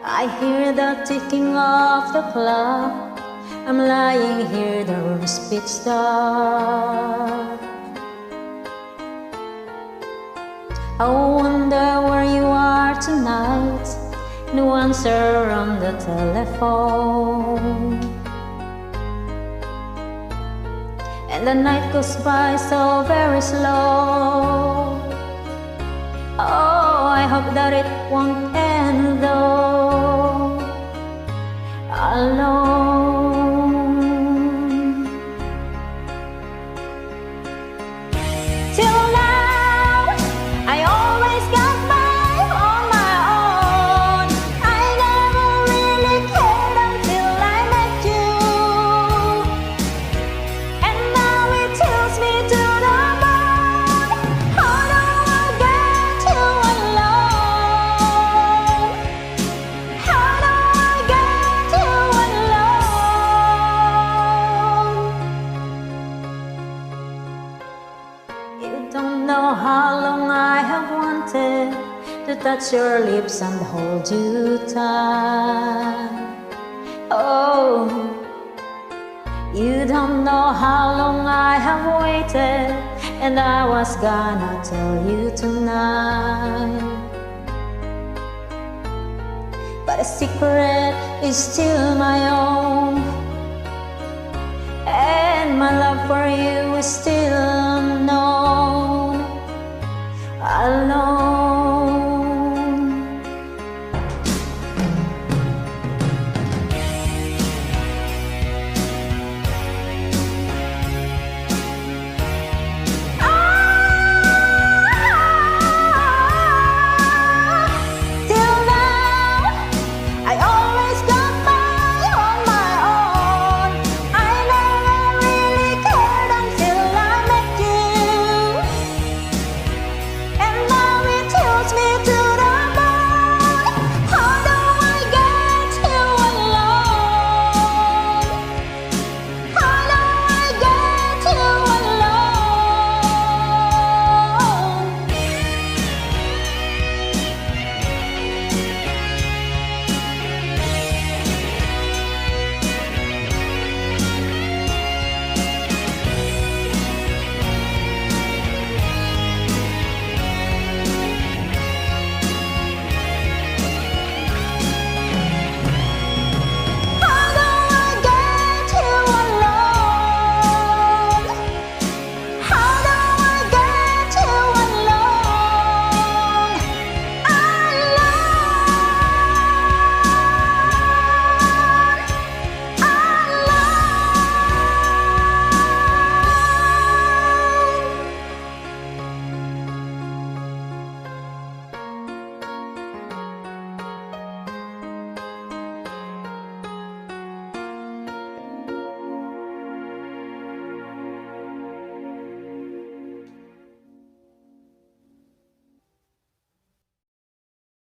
I hear the ticking of the clock. I'm lying here, the room's pitch dark. I wonder where you are tonight. No answer on the telephone, and the night goes by so very slow. Oh, I hope that it won't end though alone. Till now, I always got by on my own. I never really cared until I met you, and now it tilts me to the bone. How do I get you alone? How do I get you alone? You don't know how long I have wanted to touch your lips and hold you tight. Oh, you don't know how long I have waited, and I was gonna tell you tonight. But a secret is still my own.